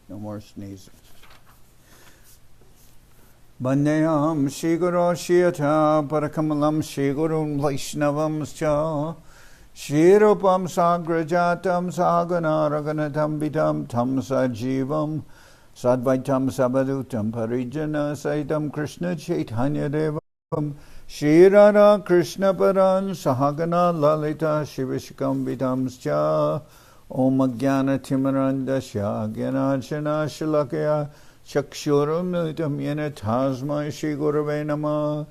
No more sneezing. Bandeyam Shri Guru Shiyata Parakamalam Shri Gurun Vaishnavam Scha Shri Rupam Sagrajatam Sagana Raganatam Vitam Tam Sajivam Sadvaitam Sabadutam Parijana Saitam Krishna Chaitanya Devam Shri Radha Krishna Paran Sahagana Lalita Shivishikam Vitam Scha Om Jnana Timarandasya Jnanachana Shalakya Chakshuram Militam Yena Tasmai Shri Gurave Namah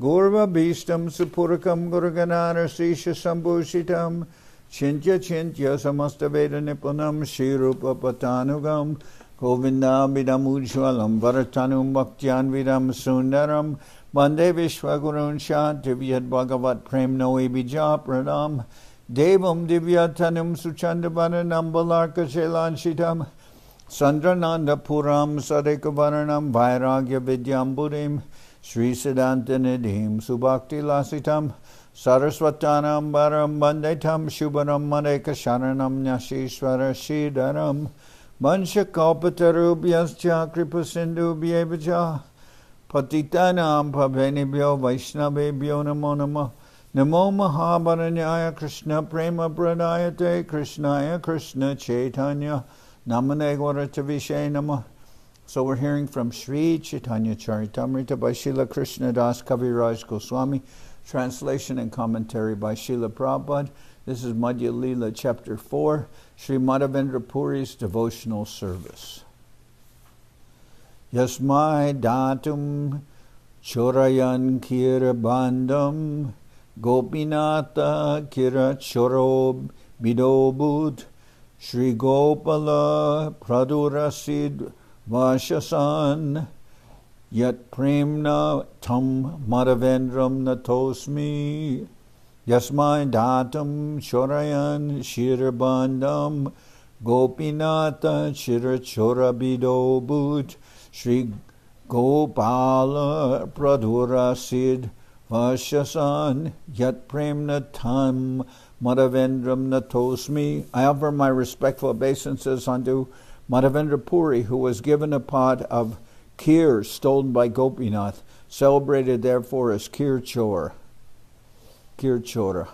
Gurva Bhistam Supurakam Guruganara Srisha Sambhushitam Chintya Chintya Samasta Veda Nipunam Shri Rupa Patanugam Govinda Vidam Ujwalam Varatanum Bhaktyan Vidam Sundaram Bande Vishwagurun Shanti Vyad Bhagavat Prem Noe Bija Pradam Devam Divyatanum Suchandavananam Balarka Shailanshitam Sandrananda Puram Sadekavaranam Vairagya Vidyamburim Sri Siddhanta Nidhim Subhakti Lasitam Saraswatanam Baram Bandetam Shubharam Madeka Sharanam Nyashishwara Shidaram Vansha Kalpatarubhyascha Kripasindu Bhyevacha Patitanam Pavenibhyo Vaishnavebhyo Namo Namah Namo Mahabharanyaya Krishna Prema Pranayate Krishnaya Krishna Chaitanya Namane Gauratavishe Namah. So we're hearing from Sri Chaitanya Charitamrita by Srila Krishna Das Kaviraj Goswami, translation and commentary by Srila Prabhupada. This is Madhya-lila, chapter 4, Sri Madhavendra Puri's devotional service. Yasmai datum chorayan kira bandam Gopinata kira chorob bidobud Shri Gopala pradurasid vashasan Yat premna tam madhavendram natosmi Yasmai datam chorayan shirabandam Gopinata shira chorabidobud Shri Gopala pradurasid Vashasan Yat Premna Tam Madhavendram Natosmi. I offer my respectful obeisances unto Madhavendra Puri, who was given a pot of kheer stolen by Gopinath, celebrated therefore as Kheer Chora.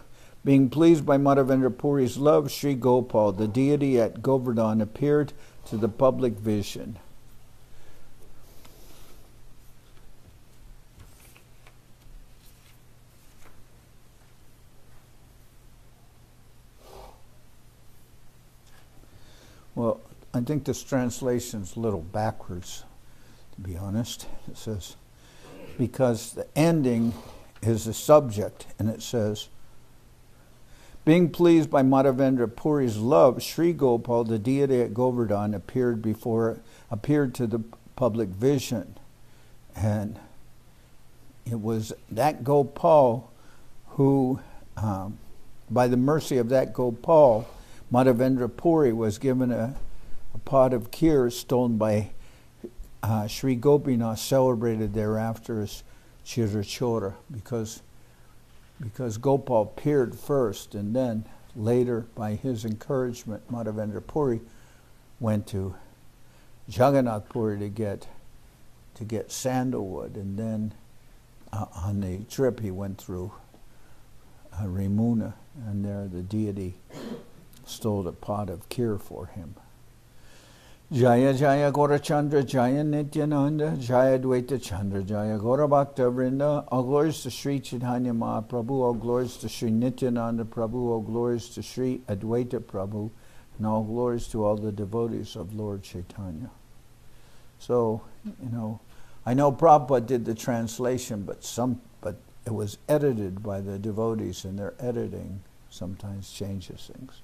Being pleased by Madhavendra Puri's love, Sri Gopal, the deity at Govardhan, appeared to the public vision. Well, I think this translation's a little backwards, to be honest. It says, because the ending is the subject, and it says, being pleased by Madhavendra Puri's love, Sri Gopal, the deity at Govardhan, appeared to the public vision. And it was that Gopal who, by the mercy of that Gopal, Madhavendra Puri was given a pot of kheer stolen by Sri Gopinath, celebrated thereafter as Chira, because Gopal appeared first, and then later, by his encouragement, Madhavendra Puri went to Jagannath Puri to get sandalwood, and then on the trip he went through Ramuna, and there the deity stole a pot of kheer for him. Jaya Jaya Gaurachandra Jaya Nityananda Jaya Dvaita Chandra Jaya Gaura Bhakta Vrinda. All glories to Sri Chaitanya Mahaprabhu, all glories to Sri Nityananda Prabhu, all glories to Sri Advaita Prabhu, and all glories to all the devotees of Lord Chaitanya. So, I know Prabhupada did the translation, but it was edited by the devotees, and their editing sometimes changes things.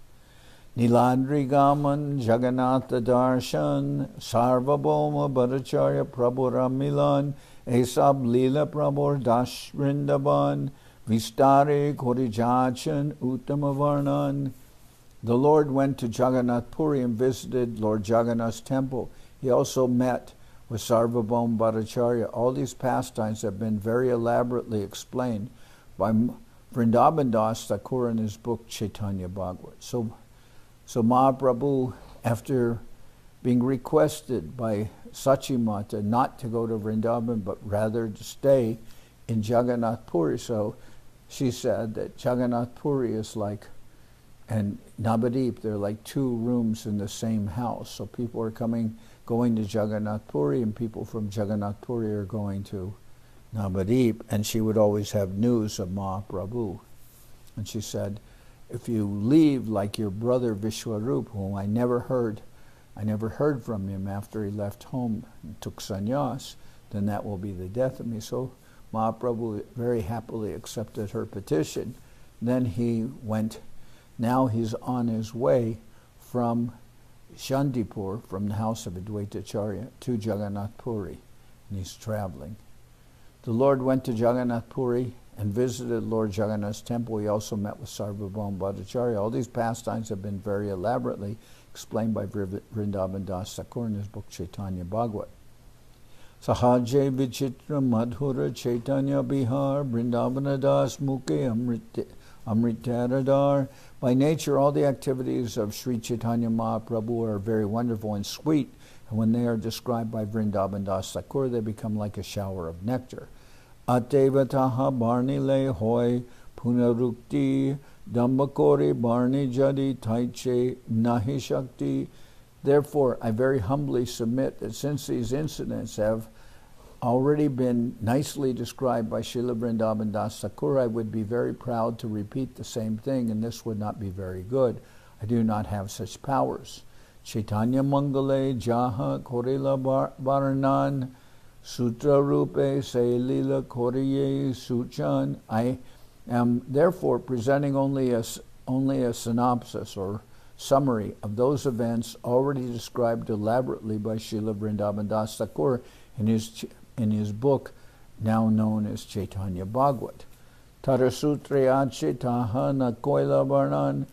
Niladri Gaman Jagannatha Darshan Sarvabhauma Bhattacharya Prabhu Ramilan Esab Lila Prabhu Dash Vrindavan Vistare Korijachan Uttamavarnan. The Lord went to Jagannath Puri and visited Lord Jagannath's temple. He also met with Sarvabhauma Bhattacharya. All these pastimes have been very elaborately explained by Vrindavan Das Thakur in his book Chaitanya Bhagavat. So Mahaprabhu, after being requested by Sachimata not to go to Vrindavan, but rather to stay in Jagannath Puri. So she said that Jagannath Puri is like, and Navadip, they're like two rooms in the same house. So people are going to Jagannath Puri, and people from Jagannath Puri are going to Navadip, and she would always have news of Mahaprabhu. And she said, if you leave like your brother Vishwarup, whom I never heard from him after he left home and took sannyas, then that will be the death of me. So Mahaprabhu very happily accepted her petition. Then he went, now he's on his way from Shandipur, from the house of Advaitacharya, to Jagannath Puri, and he's traveling. The Lord went to Jagannath Puri and visited Lord Jagannath's temple. He also met with Sarvabhauma Bhattacharya. All these pastimes have been very elaborately explained by Vrindavan Das Thakur in his book Chaitanya Bhagavat. Sahaje Vichitra Madhura Chaitanya Bihar Vrindavana Das Mukhe Amritaradar. By nature, all the activities of Sri Chaitanya Mahaprabhu are very wonderful and sweet, and when they are described by Vrindavan Das Thakur, they become like a shower of nectar. Atevataha Barni Le Hoy Punarukti Dambakori Barni Jadi Taiche Nahi Shakti. Therefore, I very humbly submit that since these incidents have already been nicely described by Srila Vrindavan Das Thakur, I would be very proud to repeat the same thing, and this would not be very good. I do not have such powers. Chaitanya Mangale Jaha Korila Baranan Sutra Rupe Sailila Koriye Suchan. I am therefore presenting only a synopsis or summary of those events already described elaborately by Srila Vrindavan Das Thakur in his book now known as Chaitanya Bhagavat. Tarasutriyat Taha na Koila Varnan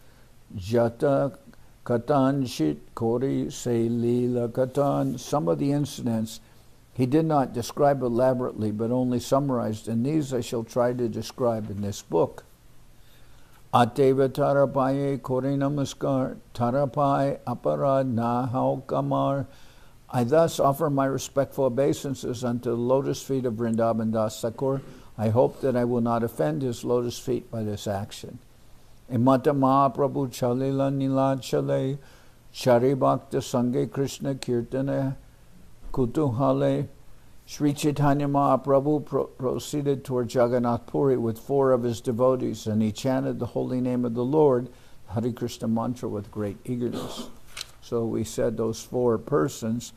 Jata Katan Shit Kori Sailila Katan. Some of the incidents he did not describe elaborately, but only summarized, and these I shall try to describe in this book. Ateva Tarapaye Kori Namaskar Tarapai Aparad Nahau Kamar. I thus offer my respectful obeisances unto the lotus feet of Vrindavan Das Thakur. I hope that I will not offend his lotus feet by this action. Imata Mahaprabhu Chalila Nilachale Chari Bhakta Sange Krishna Kirtana Kutuhale. Sri Chaitanya Mahaprabhu proceeded toward Jagannath Puri with 4 of his devotees, and he chanted the holy name of the Lord, Hare Krishna mantra, with great eagerness. So we said those 4 persons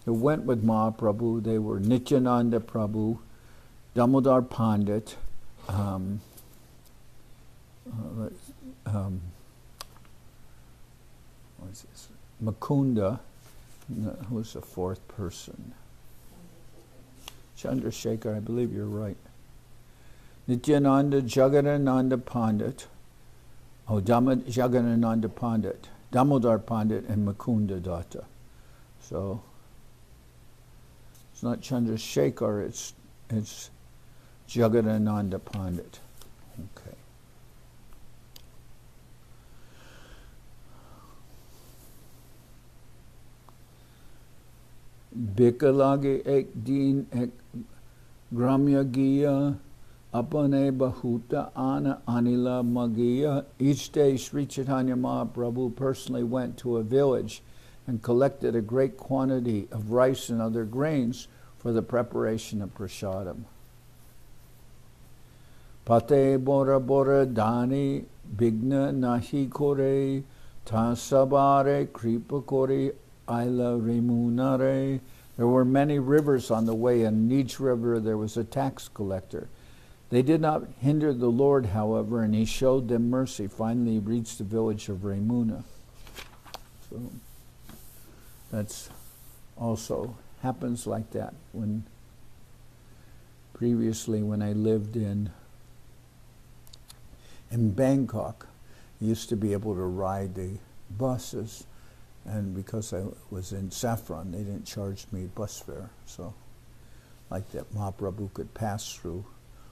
who went with Mahaprabhu, they were Nityananda Prabhu, Damodar Pandit, what's this? Mukunda, who was the 4th person? Chandrasekhar, I believe you're right. Nityananda, Jagadananda Pandit, Jagadananda Pandit, Damodar Pandit, and Mukunda Datta. So it's not Chandrasekhar, it's Jagadananda Pandit. Okay. Bikalage ek din ek gramya giya apane bahuta ana anila magiya. Each day Sri Chaitanya Mahaprabhu personally went to a village and collected a great quantity of rice and other grains for the preparation of prasadam. Pate bora bora dani bigna nahi kore tasabare kripa kore Aila Remunare. There were many rivers on the way, and in each river there was a tax collector. They did not hinder the Lord, however, and he showed them mercy. Finally, he reached the village of Remuna. So that's also happens like that. When previously, when I lived in Bangkok, I used to be able to ride the buses. And because I was in Saffron, they didn't charge me bus fare. So, like that, Mahaprabhu could pass through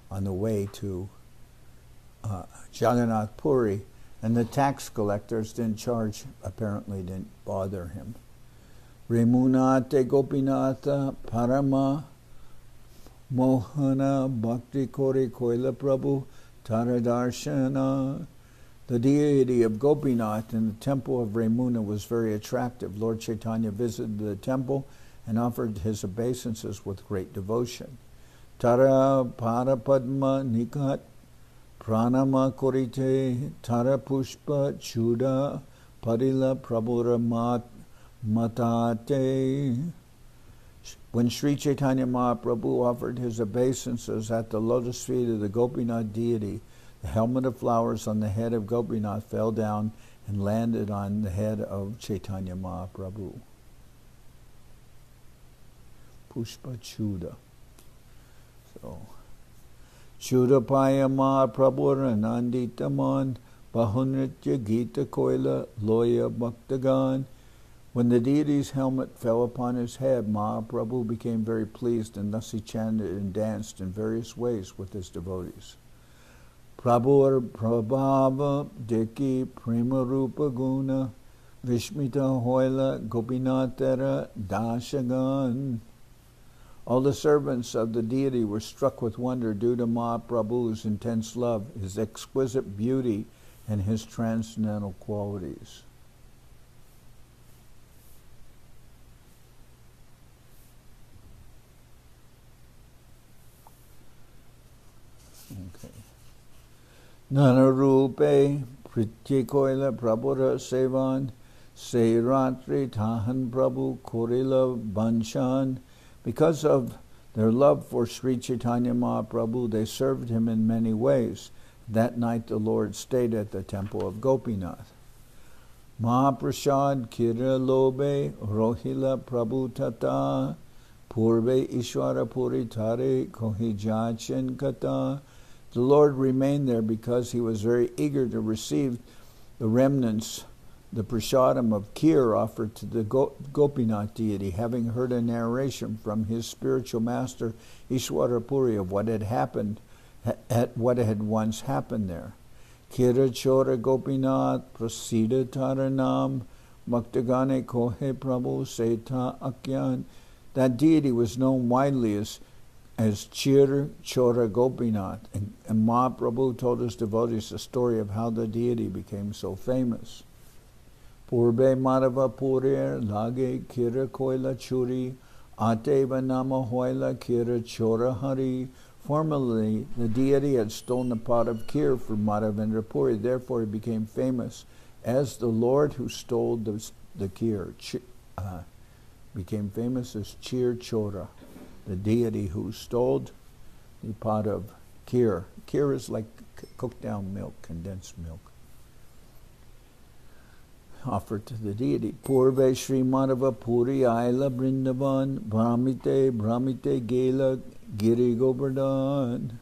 on the way to Jagannath Puri, and the tax collectors apparently didn't bother him. Remunate Gopinatha Parama Mohana Bhakti Kori Koila Prabhu Taradarshana. The deity of Gopinath in the temple of Remuna was very attractive. Lord Chaitanya visited the temple and offered his obeisances with great devotion. Tara Parapadma Nikat Pranama Korite Tara Pushpa Chuda Padila Prabhura Matate. When Sri Chaitanya Mahaprabhu offered his obeisances at the lotus feet of the Gopinath deity, the helmet of flowers on the head of Gopinath fell down and landed on the head of Chaitanya Mahaprabhu. Pushpa Chuda. So, Chudapaya Mahaprabhu Ananditaman Bahunritya Gita Koila Loya Bhaktagan. When the deity's helmet fell upon his head, Mahaprabhu became very pleased, and thus he chanted and danced in various ways with his devotees. Prabhur Prabhava Deki Prema Rupa Guna Vishmita Hoila Gopinathara Dashagan. All the servants of the deity were struck with wonder due to Mahaprabhu's intense love, his exquisite beauty, and his transcendental qualities. Okay. Nanarupe Prityakoila Prabhura Sevan Seiratri Tahan Prabhu Korila Banshan. Because of their love for Sri Chaitanya Mahaprabhu, they served him in many ways. That night the Lord stayed at the temple of Gopinath. Mahaprasad Kira Lobe Rohila Prabhu Tata Purve Ishwara Puri Tare Kohijachin Kata. The Lord remained there because he was very eager to receive the remnants, the prasadam of kheer offered to the Gopinath deity, having heard a narration from his spiritual master Ishwara Puri of what had happened, what had once happened there. Kira Chora Gopinath Prasida Taranam Bhaktagane Kohe Prabhu Seta Akyan. That deity was known widely as Chir Chora Gopinath, and Mahaprabhu told his devotees the story of how the deity became so famous. Purbe Madhava Purir Lage Kira Koila Churi Ateva Nama Hoila Kira Chora Hari. Formerly, the deity had stolen a pot of kheer from Madhavendra Puri, therefore he became famous as the Lord who stole the kheer. Became famous as Chir Chora, the deity who stole the pot of kheer. Kheer is like cooked down milk, condensed milk, offered to the deity. Purve Sri Madhava Puri Aila Brindavan Brahmite Gela Giri Govardhan.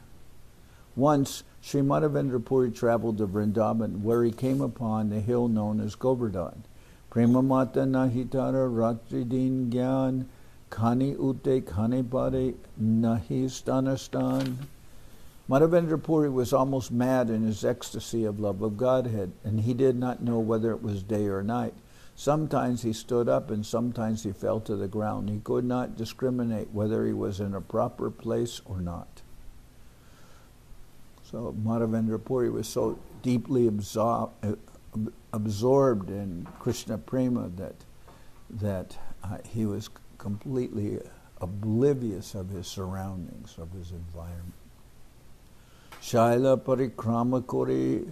Once Sri Madhavendra Puri traveled to Vrindavan, where he came upon the hill known as Govardhan. Prema Mata Nahitara Ratri Din Gyan Khani Ute Khani Pade Nahi Stanastan. Madhavendra Puri was almost mad in his ecstasy of love of Godhead, and he did not know whether it was day or night. Sometimes he stood up and sometimes he fell to the ground. He could not discriminate whether he was in a proper place or not. So Madhavendra Puri was so deeply absorbed in Krishna Prema that he was completely oblivious of his surroundings, of his environment. Shaila Parikrama Kori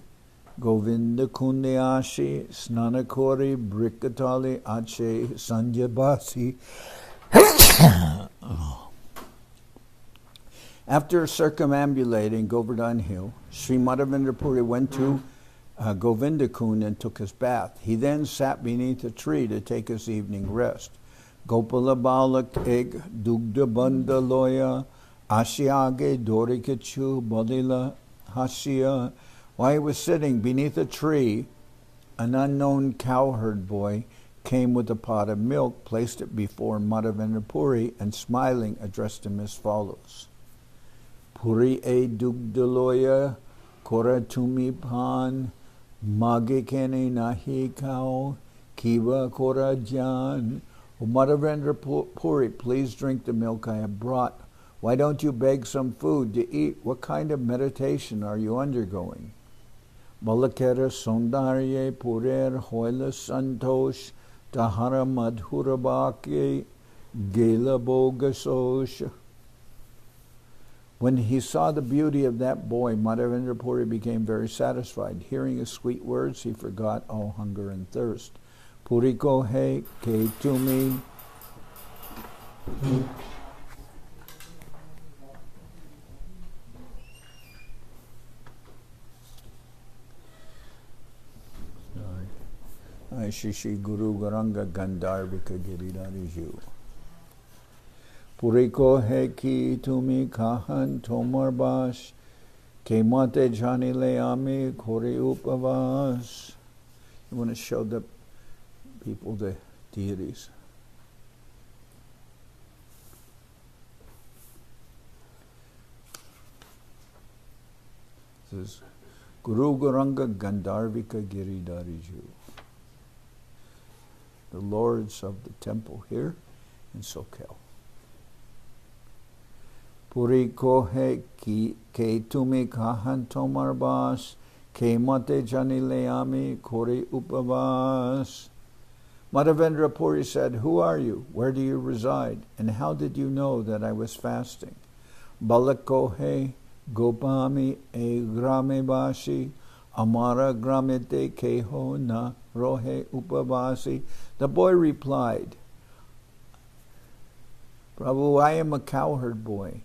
Govinda Kundayashi Snanakori Brikatali Ache Sanjabasi. After circumambulating Govardhan Hill, Sri Madhavendra Puri went to Govinda Kund and took his bath. He then sat beneath a tree to take his evening rest. Gopala Balak Eg Dugda Banda Loya Ashiage Dorikachu Bodila Hasya. While he was sitting beneath a tree, an unknown cowherd boy came with a pot of milk, placed it before Madhavendra Puri, and smiling addressed him as follows. Puri e dugdaloya koratumi pan mage kene nahi kao kiva korajan "O Madhavendra Puri, please drink the milk I have brought. Why don't you beg some food to eat? What kind of meditation are you undergoing?" Balakera Sondarye Purer Hoila Santosh Tahara Madhurabaki Gela Bogasosh. When he saw the beauty of that boy, Madhavendra Puri became very satisfied. Hearing his sweet words, he forgot all hunger and thirst. Puri ko he ke tumi. Shishi Guru Garanga Gandharvika Giridhariju. Puri ko he ki tumi kahan tomar bash ke mate jani le ami kori upavas. You want to show the people the deities. This is Guru Garanga Gandharvika Giridhariju. The lords of the temple here in Soquel. Puri ko he ki ke tumi kahan tomar bas ke mate jani leami kori upavas. Madhavendra Puri said, "Who are you? Where do you reside? And how did you know that I was fasting?" Balak ko he gopami e grame bashi amara gramete keho na rohe upavasi. The boy replied, "Prabhu, I am a cowherd boy,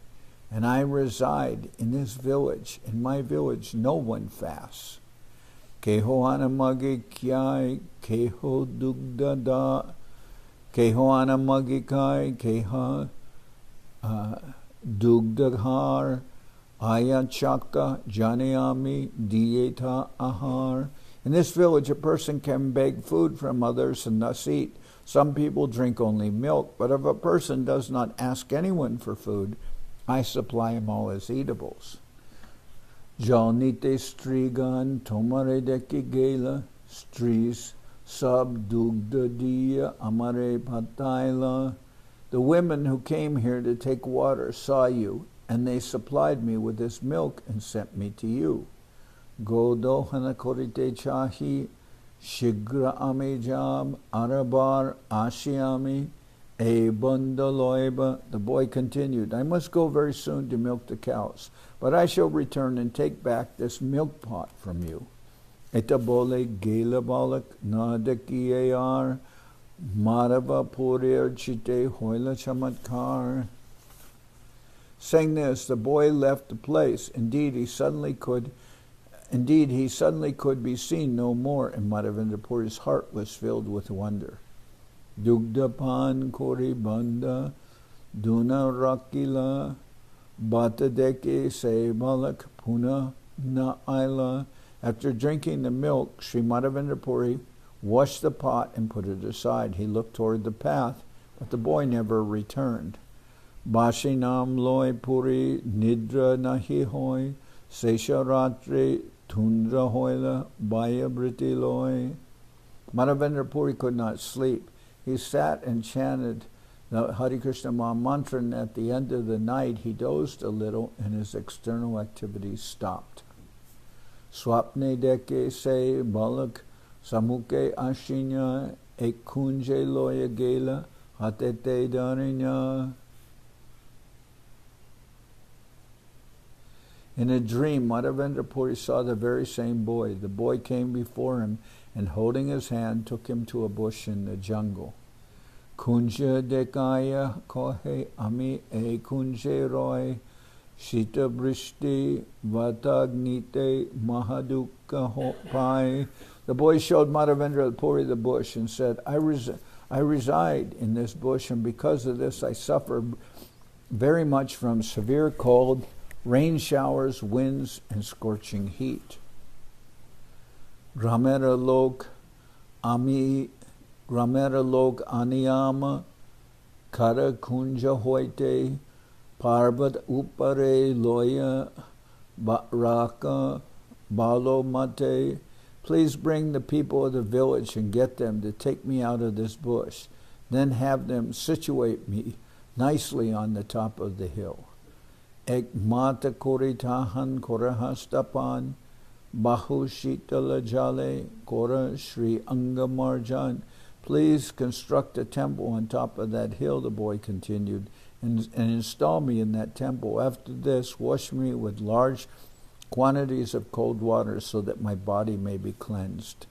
and I reside in this village. In my village, no one fasts. Keho anamagi kyai, keho dugda da, keho anamagi kai, keha dugda har, aya chakta janayami dieta ahar." In this village, a person can beg food from others and thus eat. Some people drink only milk, but if a person does not ask anyone for food, I supply him all his eatables. Jalnite strigan tomare deki gela, stris sub dugda dia amare pataila. The women who came here to take water saw you, and they supplied me with this milk and sent me to you. Godohana korite chahi, shigra amejam, arabar ashiami, e bundaloiba. The boy continued, "I must go very soon to milk the cows, but I shall return and take back this milk pot from you. Etabole gela balak nadakiyar, marava purir chite hoila chamatkar." Saying this, the boy left the place. Indeed, he suddenly could be seen no more, and Madhavendra Puri's heart was filled with wonder. Dugda pan kori banda, duna rakila, bata deke se balak puna na aila. After drinking the milk, Sri Madhavendra Puri washed the pot and put it aside. He looked toward the path, but the boy never returned. Bashinam loy puri nidra nahi hoy, sesha ratre tundra hoila baya briti loy. Madhavendra Puri could not sleep. He sat and chanted the Hare Krishna Maha Mantra, and at the end of the night he dozed a little and his external activities stopped. Swapne deke se balak samuke ashinya ekunje loya gela hatete darinya. In a dream, Madhavendra Puri saw the very same boy. The boy came before him and, holding his hand, took him to a bush in the jungle. Kunja dekaya kohe ami e kunje roy, shita brishti vatagnite mahadukka pai. The boy showed Madhavendra Puri the bush and said, I reside in this bush, and because of this I suffer very much from severe cold, rain showers, winds, and scorching heat. Gramera lok aniyama kara kunja hoite parvat upare loya raka balo mate. Please bring the people of the village and get them to take me out of this bush. Then have them situate me nicely on the top of the hill. Ek mata koritahan korahastapan, bahu shitala jale kora Sri Angamarjan. Please construct a temple on top of that hill, the boy continued, and install me in that temple. After this, wash me with large quantities of cold water so that my body may be cleansed.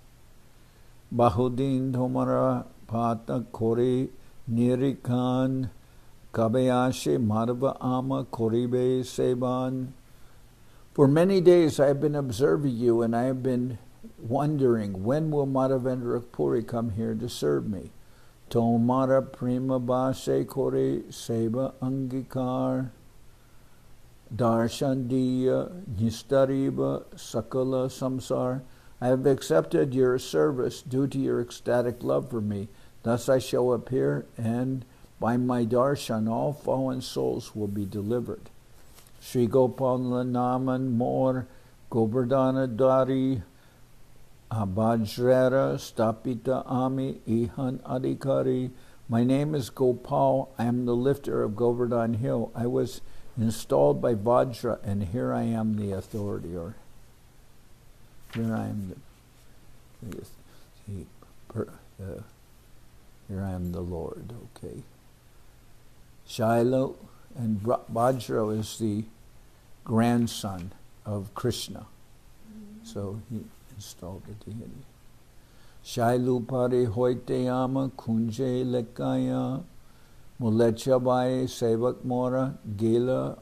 Bahudin Thomara Pata Kori Nirikan Kabayashe Madhava Ama Koribe Seban. For many days I have been observing you, and I have been wondering, when will Madhavendra Puri come here to serve me? Tomara Prima Base Kore Seva Angikar Darshandiya Nistariba Sakala Samsar. I have accepted your service due to your ecstatic love for me. Thus I shall appear, and by my darshan all fallen souls will be delivered. Sri Gopala Naman Mor Govardhana Dari Abhajrara Stapita Ami Ihan Adhikari. My name is Gopal. I am the lifter of Govardhan Hill. I was installed by Vajra, and here I am the authority, or here I am here I am the Lord. Okay. Shaila, and Vajra is the grandson of Krishna. So he installed the deity. Shailu pare hoiteyama kunje lekaya mulechabai sevak mora gila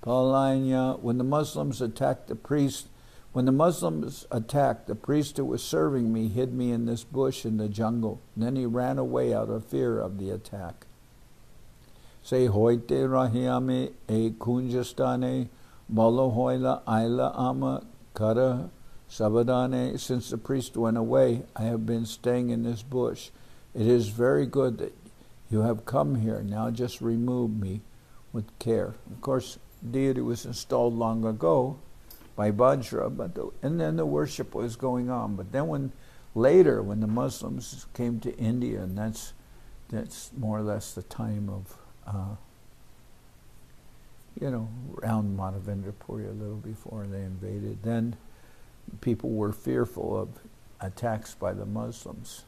palanya. When the Muslims attacked, the priest who was serving me hid me in this bush in the jungle. And then he ran away out of fear of the attack. Say hoite rahiame e kunjastane balo hoila aila ama kara sabadane. Since the priest went away, I have been staying in this bush. It is very good that you have come here. Now just remove me with care. Of course, deity was installed long ago by Vajra, and then the worship was going on. But then when the Muslims came to India, and that's more or less the time of around Madhavendra Puri, a little before they invaded, then people were fearful of attacks by the Muslims,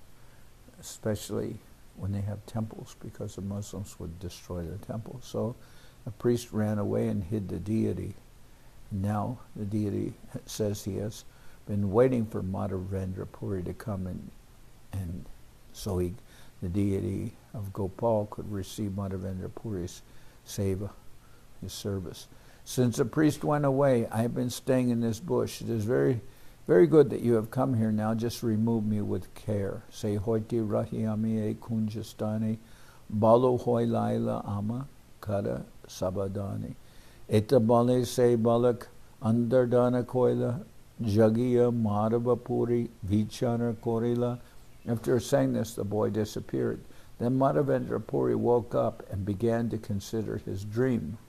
especially when they have temples, because the Muslims would destroy the temple. So a priest ran away and hid the deity. Now the deity says he has been waiting for Madhavendra Puri to come and so the deity of Gopal could receive Madhavendra Puri's seva, his service. Since the priest went away, I have been staying in this bush. It is very, very good that you have come here. Now just remove me with care. Say hoiti rahiami e kunjastani balo hoi laila ama kada sabadani. Etabale se balak andardana koila jagiya madhava puri vichana korila. After saying this, the boy disappeared. Then Madhavendra Puri woke up and began to consider his dream.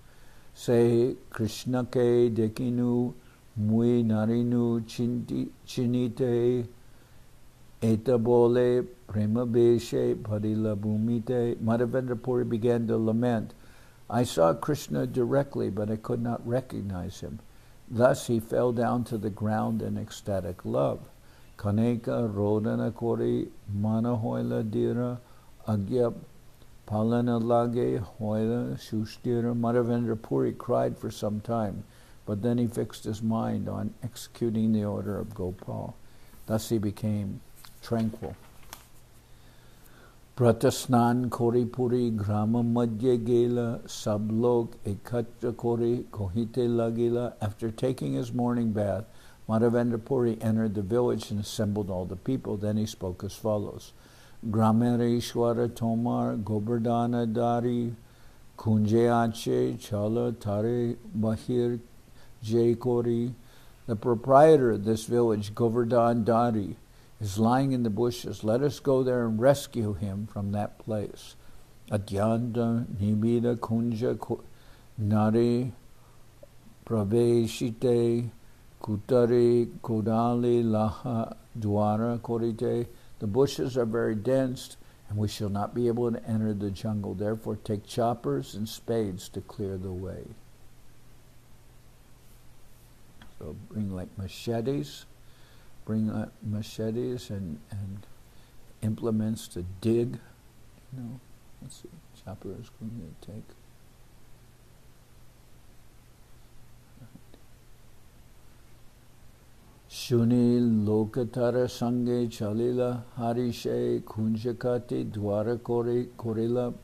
Say Krishna ke dekinu mui narinu chinite etabole prema beshe padila bhumite. Madhavendra Puri began to lament. I saw Krishna directly, but I could not recognize him. Thus he fell down to the ground in ecstatic love. Kaneka rodana kori mana hoila dira agyap palana lage hoila shushtira. Madhavendra Puri cried for some time, but then he fixed his mind on executing the order of Gopal. Thus he became tranquil. Pratasnan kori puri grama madhya gela sablok ekatra kori kohite lagila. After taking his morning bath, Madhavendra Puri entered the village and assembled all the people. Then he spoke as follows. Gramereshwara tomar Govardhana dari kunjeache chala tare bahir jay kori. The proprietor of this village, Govardhan Dari, is lying in the bushes. Let us go there and rescue him from that place. Adyanta nibida kunja nare praveshite kutare kodali laha dwara korite. The bushes are very dense, and we shall not be able to enter the jungle. Therefore take choppers and spades to clear the way. So bring like machetes, and implements to dig. Let's see, chopper is going to take. Shuni lokatara sange chalila harishe kunjakati dwara korila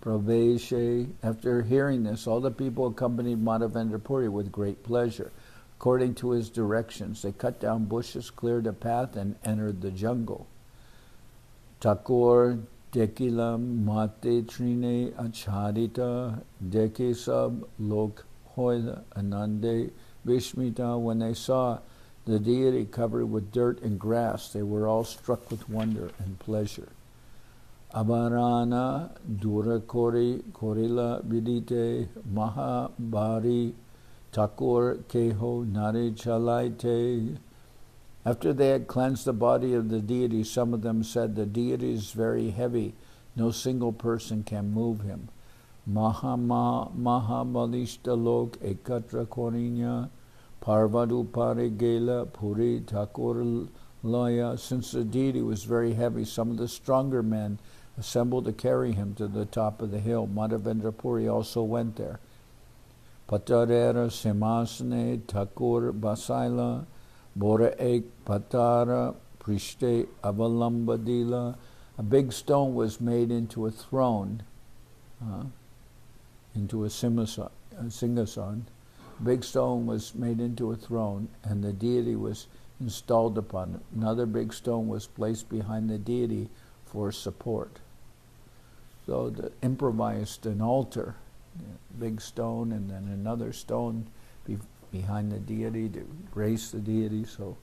praveshe. After hearing this, all the people accompanied Madhavendra Puri with great pleasure. According to his directions, they cut down bushes, cleared a path, and entered the jungle. Thakur dekila mate trine acharita deke sab lok hoila anande vishmita. When they saw the deity covered with dirt and grass, they were all struck with wonder and pleasure. Abarana durakori korila vidite mahabari Thakur keho nare chalaite. After they had cleansed the body of the deity, some of them said, the deity is very heavy. No single person can move him. Mahabalishta lok ekatra korinya parvadu pare gela puri Thakur laya. Since the deity was very heavy, some of the stronger men assembled to carry him to the top of the hill. Madhavendra Puri also went there. Patarera Simasane Thakur Basaila Bora Ek Patara Prishte Avalambadila. A big stone was made into a throne, into a singasan. A big stone was made into a throne, and the deity was installed upon it. Another big stone was placed behind the deity for support. So they improvised an altar. Big stone and then another stone behind the deity to raise the deity. So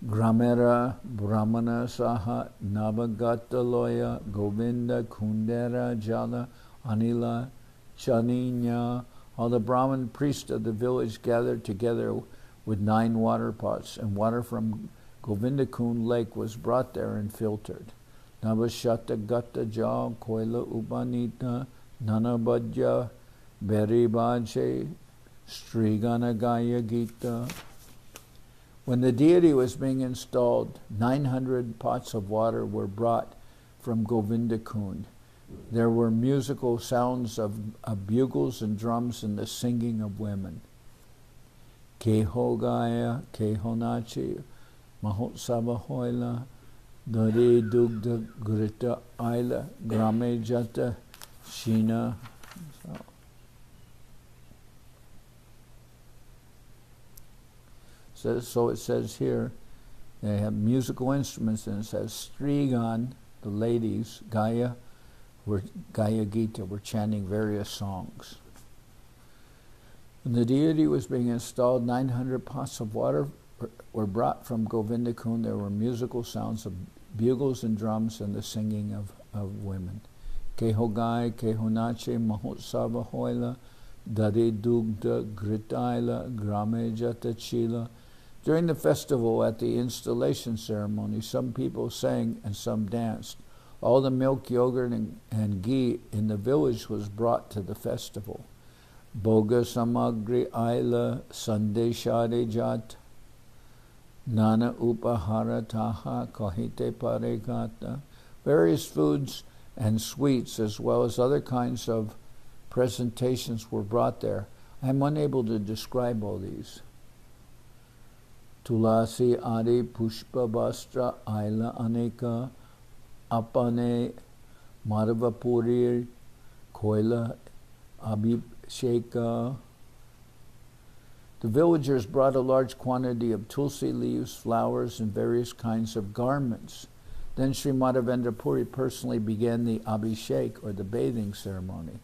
Gramera Brahmana Saha Navagata Loya Govinda Kundera Jala Anila Chaninya. All the Brahmin priests of the village gathered together with 9 water pots, and water from Govindakund lake was brought there and filtered. Navashata Gata Jal Koila Ubanita Nanabhadya Beribaje Strigana Gaya Gita. When the deity was being installed, 900 pots of water were brought from Govindakund. There were musical sounds of bugles and drums and the singing of women. Keho Gaya, Keho Nachi, Mahotsava Hoila, Dare Dugda Grita Aila, Grame Jata, Shina. So it says here, they have musical instruments, and it says Strigan, the ladies, Gaya Gita, were chanting various songs. When the deity was being installed, 900 pots of water were brought from Govindakund. There were musical sounds of bugles and drums and the singing of women. Kehogai, Kehonache, Mahotsava Hoila, Dade Dugda, Gritaila, Grame Jatachila. During the festival, at the installation ceremony, some people sang and some danced. All the milk, yogurt, and ghee in the village was brought to the festival. Boga Samagri Aila Sandeshade Jat Nana Upahara Taha Kahite Paregata. Various foods and sweets, as well as other kinds of presentations, were brought there. I'm unable to describe all these. Tulasi Adi Pushpa Bastra Aila Aneka Apane Madhavapuri Koila Abhisheka. The villagers brought a large quantity of tulsi leaves, flowers, and various kinds of garments. Then Sri Madhavendra Puri personally began the Abhishek, or the bathing ceremony.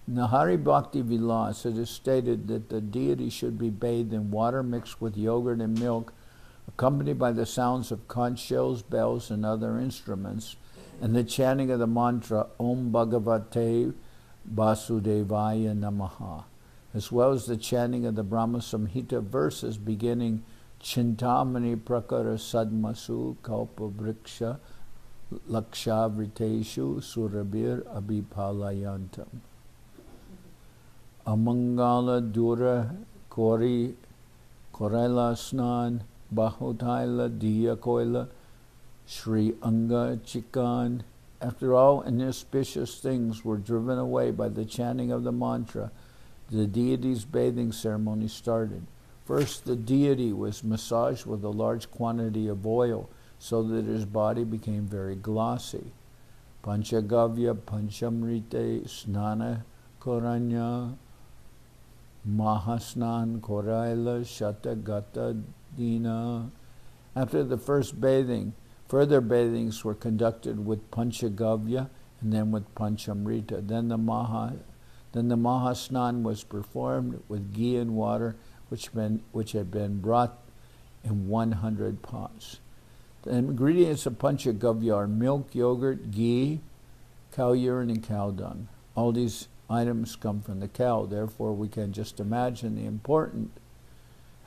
In the Hari Bhakti Vilas, it is stated that the deity should be bathed in water mixed with yogurt and milk, accompanied by the sounds of conch shells, bells, and other instruments, and the chanting of the mantra Om Bhagavate Vasudevaya Namaha, as well as the chanting of the Brahma Samhita verses beginning Chintamani prakara sadmasu kalpa vriksha lakshavriteshu surabir abhipalayantam. Amangala dura kori korela snan bahutaila diya koila Sri Anga Chikan. After all inauspicious things were driven away by the chanting of the mantra, the deity's bathing ceremony started. First, the deity was massaged with a large quantity of oil so that his body became very glossy. Panchagavya Panchamrite Snana Koranya Mahasnan Koraila Shatagata Dina. After the first bathing, further bathings were conducted with Panchagavya and then with Panchamrita. Then the Mahasnan was performed with ghee and water, which had been brought in 100 pots. The ingredients of Panchagavya are milk, yogurt, ghee, cow urine, and cow dung. All these items come from the cow, therefore we can just imagine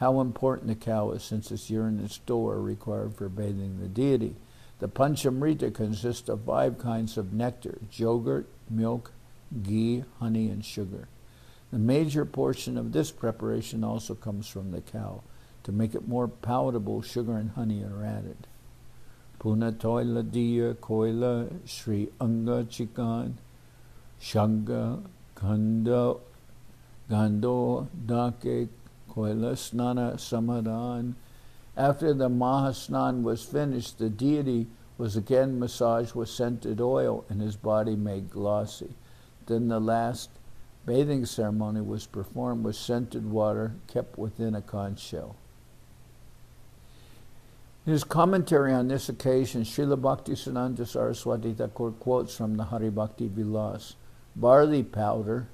how important the cow is, since its urine and stool are required for bathing the deity. The Panchamrita consists of 5 kinds of nectar: yogurt, milk, ghee, honey, and sugar. The major portion of this preparation also comes from the cow. To make it more palatable, sugar and honey are added. Puna toila diya koila Sri Anga Chikan Shanga Gando Dake Koila Snana Samadan. After the Mahasnan was finished, the deity was again massaged with scented oil and his body made glossy. Then the last bathing ceremony was performed with scented water kept within a conch shell. In his commentary on this occasion, Srila Bhaktisiddhanta Saraswati Thakur quotes from the Hari Bhakti Vilas: barley powder,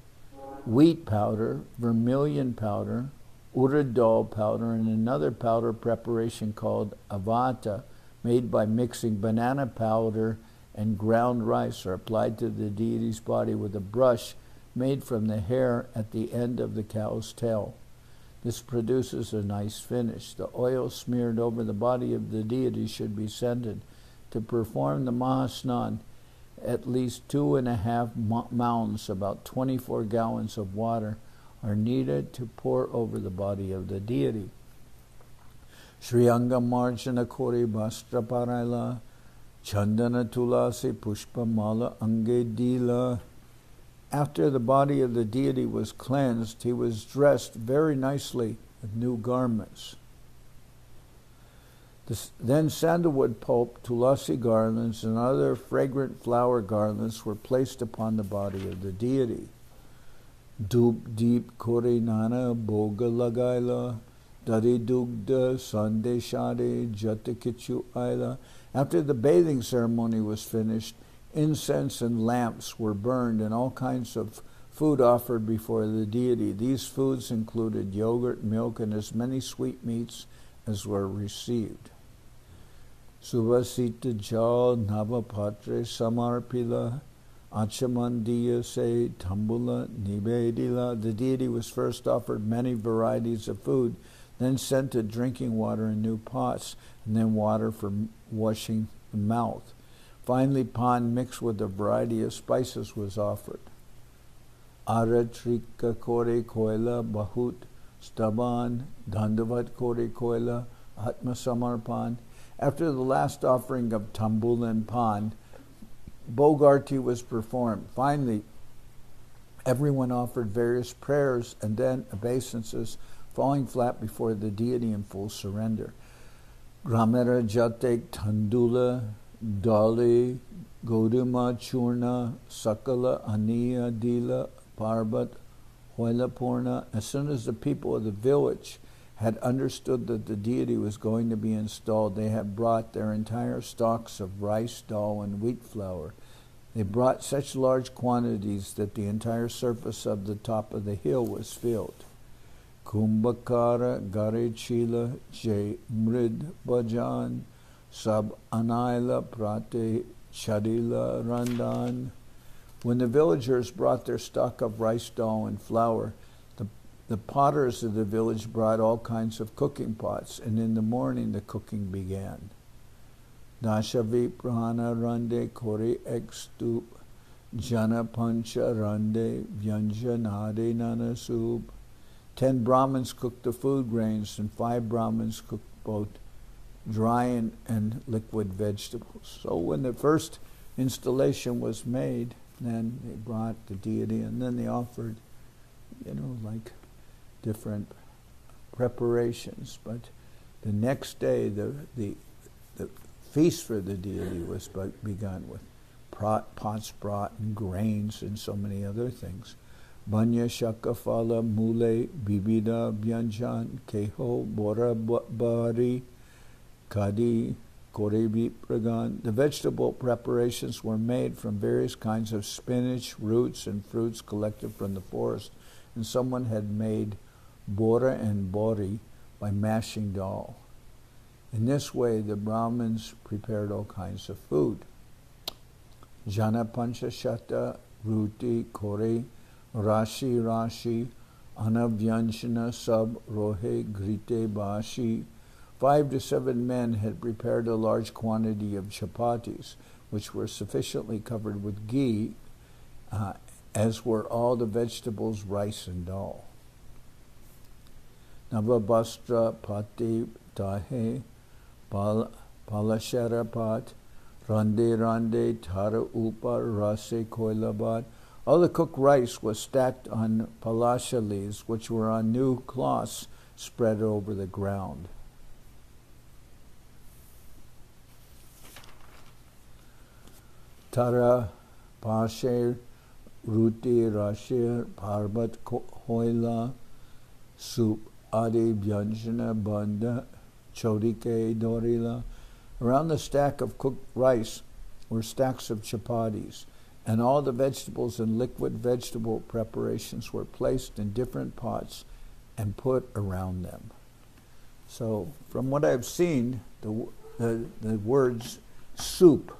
wheat powder, vermilion powder, urad dal powder, and another powder preparation called avata, made by mixing banana powder and ground rice, are applied to the deity's body with a brush made from the hair at the end of the cow's tail. This produces a nice finish. The oil smeared over the body of the deity should be scented. To perform the Mahasnan, at least 2.5 mounds, about 24 gallons of water, are needed to pour over the body of the deity. Sri Anga Marjana Kori Bastra Paraila Chandana Tulasi Pushpa Mala Ange Dila. After the body of the deity was cleansed, he was dressed very nicely with new garments. Then sandalwood pulp, tulasi garlands, and other fragrant flower garlands were placed upon the body of the deity. Dup deep kore nana boga lagaila, dari dugda sandeshade jatakichu aila. After the bathing ceremony was finished, incense and lamps were burned and all kinds of food offered before the deity. These foods included yogurt, milk, and as many sweetmeats as were received. Subhasita jal navapatre samarpila achamandiya se tambula nibedila. The deity was first offered many varieties of food, then sent to drinking water in new pots, and then water for washing the mouth. Finally, pan mixed with a variety of spices was offered. Aratrika kore koila bahut staban dandavat kore koila atma samarpan. After the last offering of tambul and pan, Bogarti was performed. Finally, everyone offered various prayers and then obeisances, falling flat before the deity in full surrender. Gramera jatek tandula dali goduma churna sakala aniya dila parbat hoila purna. As soon as the people of the village had understood that the deity was going to be installed, they had brought their entire stocks of rice, dal, and wheat flour. They brought such large quantities that the entire surface of the top of the hill was filled. Kumbhakara gare chila je mrid bhajan sab anaila prate chadila randan. When the villagers brought their stock of rice, dal, and flour, the potters of the village brought all kinds of cooking pots, and in the morning the cooking began. Dashavi prana rande kore ekstup, jana pancha rande vyanjanade nanasup. 10 Brahmins cooked the food grains, and 5 Brahmins cooked both dry and liquid vegetables. So when the first installation was made, then they brought the deity, and then they offered, like different preparations. But the next day, the feast for the deity was begun with pots brought and grains and so many other things. Banya shakafala mule bibida byanjan keho bora bari kadi korebi pragan. The vegetable preparations were made from various kinds of spinach, roots, and fruits collected from the forest, and someone had made bora and bori by mashing dal. In this way, the Brahmins prepared all kinds of food. Jana pancha shata ruti kore rashi anavyanshana sab rohe grite bashi. 5 to 7 men had prepared a large quantity of chapatis, which were sufficiently covered with ghee, as were all the vegetables, rice, and dal. Navabastra pati tahe palasharapat rande tara upar rase koilabat. All the cooked rice was stacked on palasha leaves, which were on new cloths spread over the ground. Tara pasher ruti rashir parbat hoila soup adi byanjana banda chodike dorila. Around the stack of cooked rice were stacks of chapatis, and all the vegetables and liquid vegetable preparations were placed in different pots and put around them. So, from what I've seen, the words soup,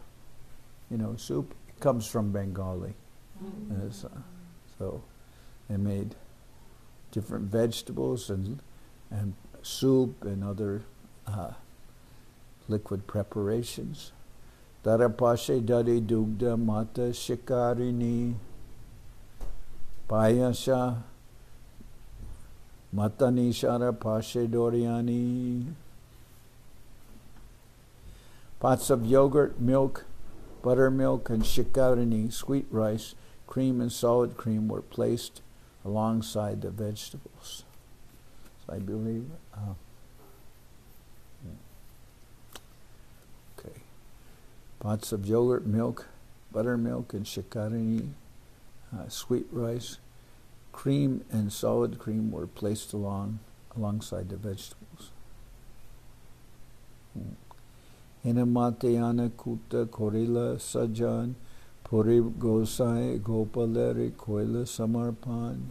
soup comes from Bengali. So they made different vegetables and soup and other liquid preparations. Tarapashe dari dugda mata shikarini payasha matani shara pashe doriani. Pots of yogurt, milk, buttermilk, and shikarini, sweet rice, cream, and solid cream were placed alongside the vegetables. So I believe. Okay. Pots of yogurt, milk, buttermilk, and shikarini, sweet rice, cream, and solid cream were placed alongside the vegetables. Hinamatayana kuta korila sajan puri gosai gopaleri koila samarpan.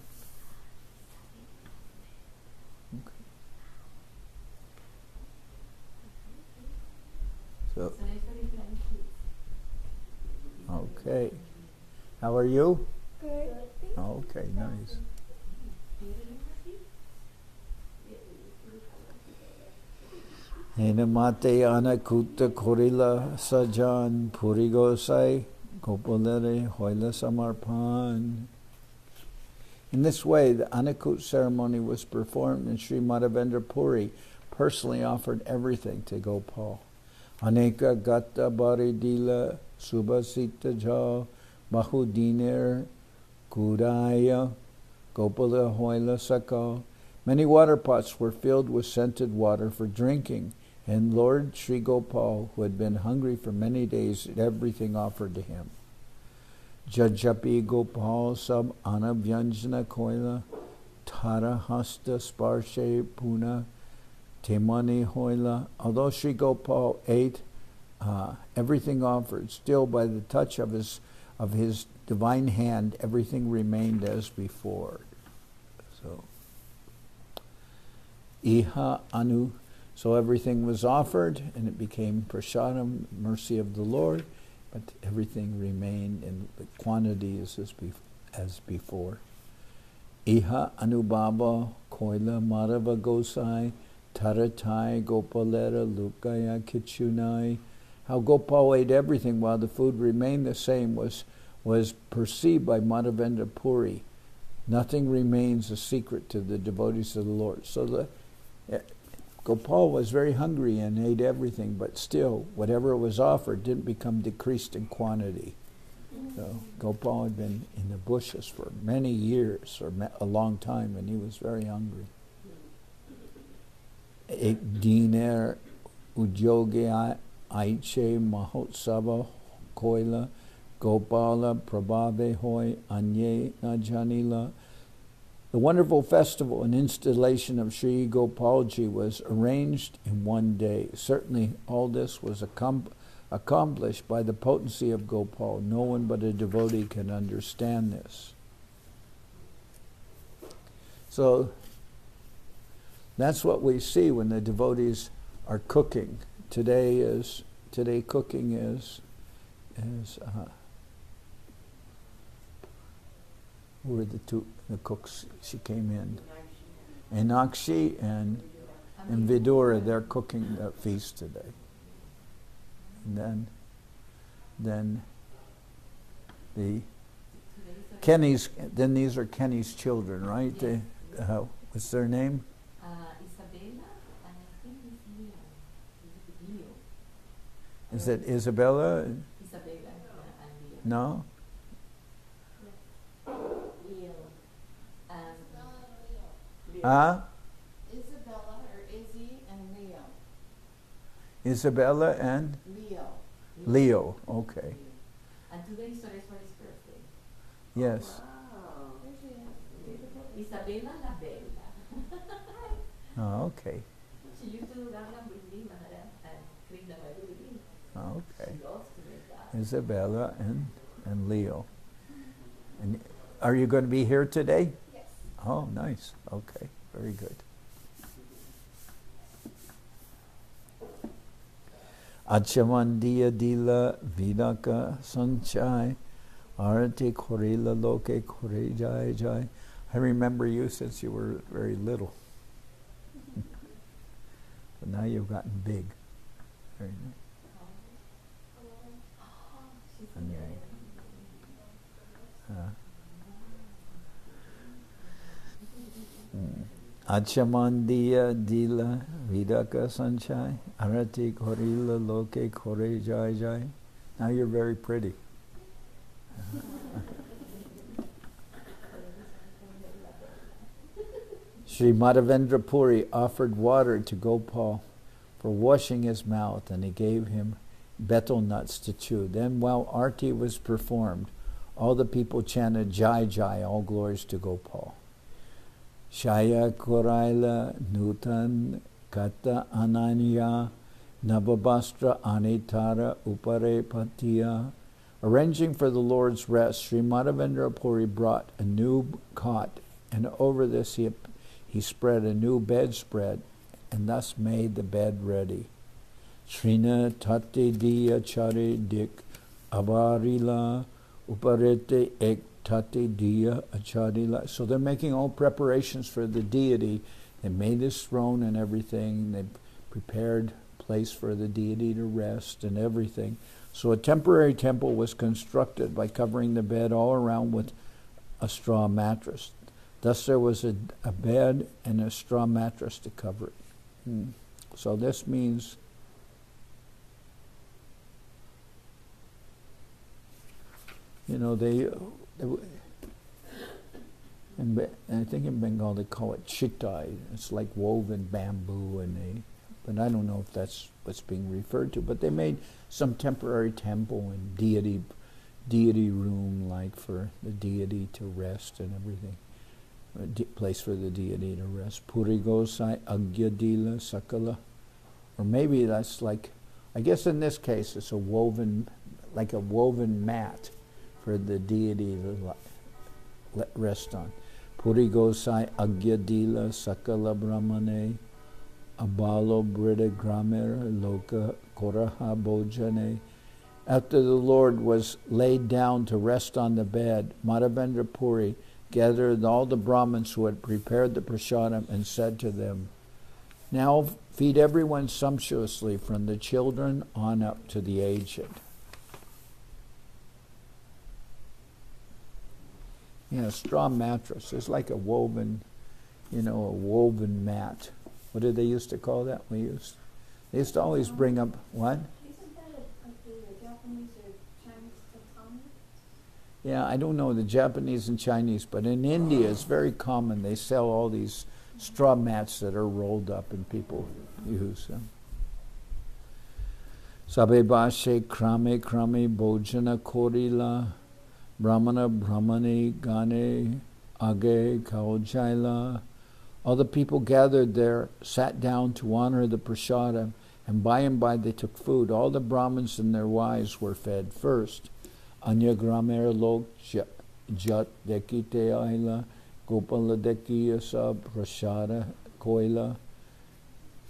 So, okay. How are you? Good. Okay, nice. Hinamate anakuta korila sajan purigosai kopolere hoila samarpan. In this way, the Anakut ceremony was performed, and Sri Madhavendra Puri personally offered everything to Gopal. Aneka gata baridila subhasita jha bahudiner kudaya gopala hoila sakal. Many water pots were filled with scented water for drinking, and Lord Sri Gopal, who had been hungry for many days, ate everything offered to him. Jajapi Gopal sab anavyanjana koila tara hasta sparshe puna temani hoila. Although Sri Gopal ate everything offered, still by the touch of his divine hand, everything remained as before. So, Iha anu. So everything was offered, and it became prasadam, mercy of the Lord, but everything remained in the quantities as before. Iha Anubaba Koila Madhava Gosai Taratai Gopalera Lukaya Kichunai. How Gopal ate everything while the food remained the same was perceived by Madhavendra Puri. Nothing remains a secret to the devotees of the Lord. So Gopal was very hungry and ate everything, but still, whatever was offered didn't become decreased in quantity. So Gopal had been in the bushes for many years, or a long time, and he was very hungry. Ek diner udyoge aiche mahotsava koila Gopala Prabhave Hoy Anye Najanila. The wonderful festival and installation of Sri Gopalji was arranged in one day. Certainly all this was accomplished by the potency of Gopal. No one but a devotee can understand this. So that's what we see when the devotees are cooking. Today cooking is who were the cooks? She came in. Enakshi and Vidura, they're cooking the feast today. And then Kenny's. Then these are Kenny's children, right? Yes. What's their name? Isabella, and I think it's Leo. Is it Isabella? Isabella and Leo. No. Leo. Huh? Isabella or Izzy and Leo. Isabella and Leo. Okay. And today is Saraswat's birthday. Yes. Wow. Isabella la Bella. Oh, okay. She used to run with me, Maharaj, and clean the Madhya-lila. Okay. She loves to make that. Isabella and Leo. And are you going to be here today? Yes. Oh, nice. Okay, very good. Achamandiya Dila Vidaka Sanchai Arati Korila Loke Kore Jai Jai. I remember you since you were very little. But now you've gotten big. Very nice. Achamandiya Dila Vidaka Sanchai Arati Korila Loke Kore Jai Jai. Now you're very pretty. Sri Madhavendra Puri offered water to Gopal for washing his mouth, and he gave him betel nuts to chew. Then while Arti was performed, all the people chanted Jai Jai, all glories to Gopal. Shaya Koraila Nutan Kata Ananya Nababastra Anitara Upare Patiya. Arranging for the Lord's rest, Sri Madhavendra Puri brought a new cot, and over this he spread a new bedspread, and thus made the bed ready. Srina Tati Diya Chari Dik Avarila Uparete Ek Tati Diya Acharila. So they're making all preparations for the deity. They made this throne and everything. They prepared a place for the deity to rest and everything. So a temporary temple was constructed by covering the bed all around with a straw mattress. Thus there was a bed and a straw mattress to cover it. So this means I think in Bengal they call it chitai. It's like woven bamboo, but I don't know if that's what's being referred to. But they made some temporary temple and deity room, like for the deity to rest and everything. A place for the deity to rest. Puri Gosai Agyadila Sakala. Or maybe that's like, I guess in this case it's a woven mat for the deity to rest on. Puri Gosai Agyadila Sakala Brahmane Abalo Brida Gramera Loka Koraha Bojane. After the Lord was laid down to rest on the bed, Madhavendra Puri gathered all the Brahmins who had prepared the prasadam and said to them, "Now feed everyone sumptuously from the children on up to the aged." Yeah, straw mattress. It's like a woven, a woven mat. What did they used to call that? They used to always bring up, what? Isn't that a Japanese or Chinese tatami? Yeah, I don't know the Japanese and Chinese, but in India it's very common. They sell all these straw mats that are rolled up and people use them. Sabe bashe krame krame bojana korila brahmana brahmani gane age kaujaila. All the people gathered there sat down to honor the prasadam, and by they took food. All the Brahmins and their wives were fed first. Anya gramer lok jat dekite aila gopala dekiya sab prasada koila.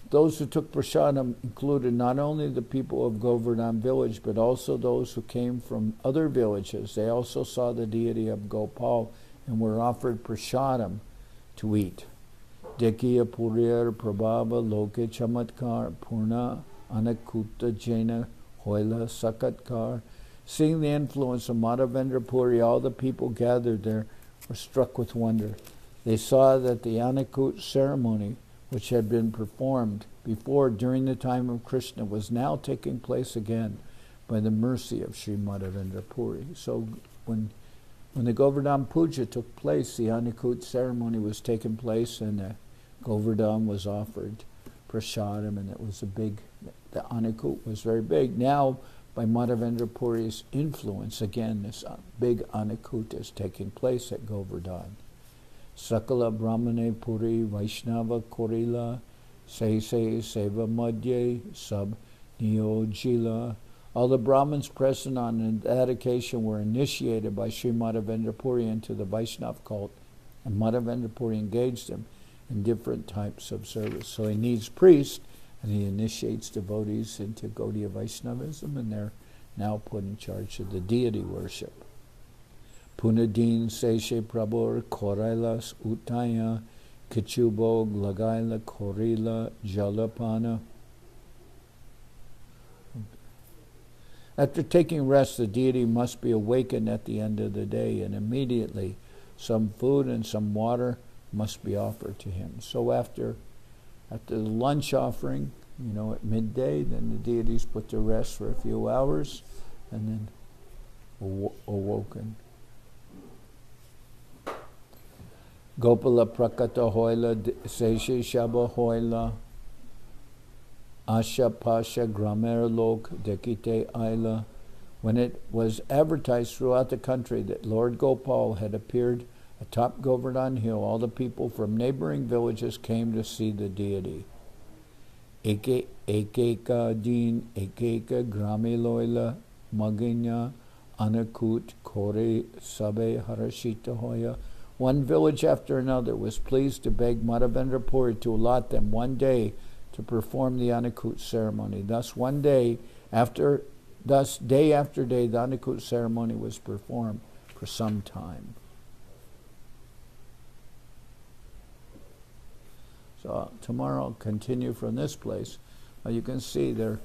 Those who took prasadam included not only the people of Govardhan village, but also those who came from other villages. They also saw the deity of Gopal and were offered prasadam to eat. Dekiya purir prabhava loke chamatkar purna anakuta jena hoila sakatkar. Seeing the influence of Madhavendra Puri, all the people gathered there were struck with wonder. They saw that the Anakut ceremony, which had been performed before during the time of Krishna, was now taking place again by the mercy of Sri Madhavendra Puri. So when the Govardhan Puja took place, the Anakut ceremony was taking place, and the Govardhan was offered prasadam, and it was the Anakut was very big. Now, by Madhavendra Puri's influence, again, this big Anakut is taking place at Govardhan. Sakala Brahmane Puri Vaishnava Korila Seva Madhye Sab Niyojila. All the Brahmins present on that occasion were initiated by Sri Madhavendra Puri into the Vaishnava cult, and Madhavendra Puri engaged them in different types of service. So he needs priests, and he initiates devotees into Gaudiya Vaishnavism, and they're now put in charge of the deity worship. Punadin Seshe Prabhur Korailas Utaya Kichubog Lagaila Korila Jalapana. After taking rest, the deity must be awakened at the end of the day, and immediately some food and some water must be offered to him. So after the lunch offering, at midday, then the deities put to rest for a few hours, and then awoken. Gopala Prakata Hoila Seshe Shaba Hoila Asha Pasha Gramer Lok Dekite Aila. When it was advertised throughout the country that Lord Gopal had appeared atop Govardhan Hill, all the people from neighboring villages came to see the deity. Ekeka din ekeka grame loila maginya anakut kore sabe harashita hoya. One village after another was pleased to beg Madhavendra Puri to allot them one day to perform the Anakut ceremony. Thus day after day, the Anakut ceremony was performed for some time. So tomorrow I'll continue from this place. You can see they've